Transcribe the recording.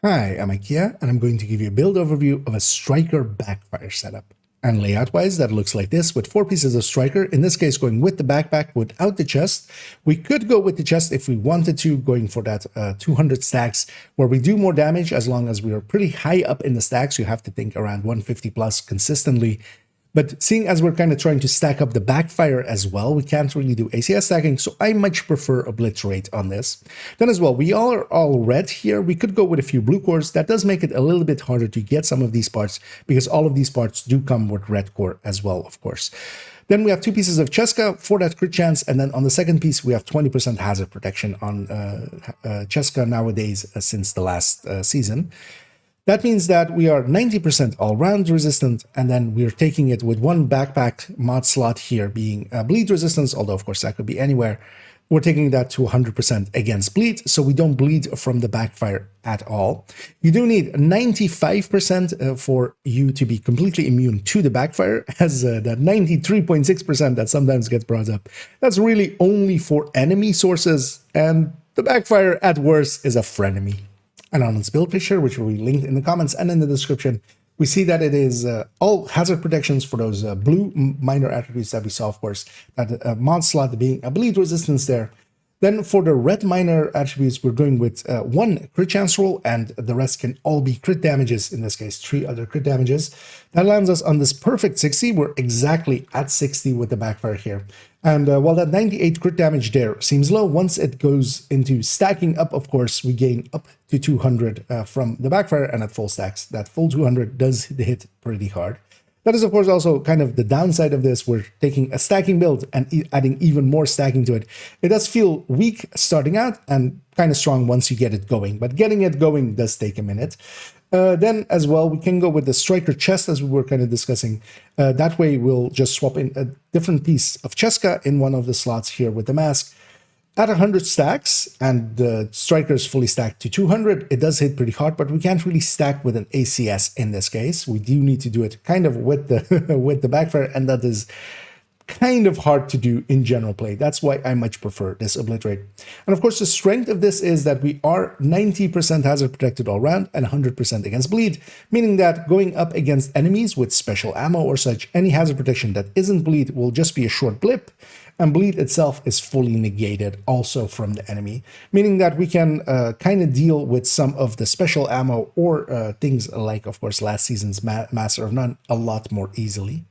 Hi, I'm Ikea, and I'm going to give you a build overview of a Striker Backfire setup. And layout-wise, that looks like this, with 4 pieces of Striker, in this case going with the backpack without the chest. We could go with the chest if we wanted to, going for that 200 stacks, where we do more damage as long as we are pretty high up in the stacks. You have to think around 150 plus consistently. But seeing as we're kind of trying to stack up the backfire as well, we can't really do ACS stacking, so I much prefer Obliterate on this. Then as well, we are all red here. We could go with a few blue cores. That does make it a little bit harder to get some of these parts, because all of these parts do come with red core as well, of course. Then we have 2 pieces of Cheska for that crit chance, and then on the second piece, we have 20% hazard protection on Cheska nowadays since the last season. That means that we are 90% all-round resistant, and then we're taking it with one backpack mod slot here being bleed resistance, although of course that could be anywhere. We're taking that to 100% against bleed, so we don't bleed from the backfire at all. You do need 95% for you to be completely immune to the backfire, as that 93.6% that sometimes gets brought up. That's really only for enemy sources, and the backfire at worst is a frenemy. And on its build picture, which will be linked in the comments and in the description, we see that it is all hazard protections for those blue minor attributes that we saw, of course, that mod slot being a bleed resistance there. Then for the red minor attributes, we're going with one crit chance roll, and the rest can all be crit damages, in this case 3 other crit damages. That lands us on this perfect 60. We're exactly at 60 with the backfire here. And while that 98 crit damage there seems low, once it goes into stacking up, of course, we gain up to 200 from the backfire, and at full stacks, that full 200 does hit pretty hard. That is, of course, also kind of the downside of this. We're taking a stacking build and adding even more stacking to it. It does feel weak starting out and kind of strong once you get it going, but getting it going does take a minute. Then as well, we can go with the Striker chest, as we were kind of discussing. That way, we'll just swap in a different piece of Cheska in one of the slots here with the mask. At 100 stacks, and the Striker is fully stacked to 200, it does hit pretty hard, but we can't really stack with an ACS in this case. We do need to do it kind of with the with the backfire, and that is kind of hard to do in general play. That's why I much prefer this Obliterate. And of course, the strength of this is that we are 90% hazard protected all round and 100% against bleed, meaning that going up against enemies with special ammo or such, any hazard protection that isn't bleed will just be a short blip, and bleed itself is fully negated also from the enemy, meaning that we can kind of deal with some of the special ammo or things like, of course, last season's Master of None a lot more easily.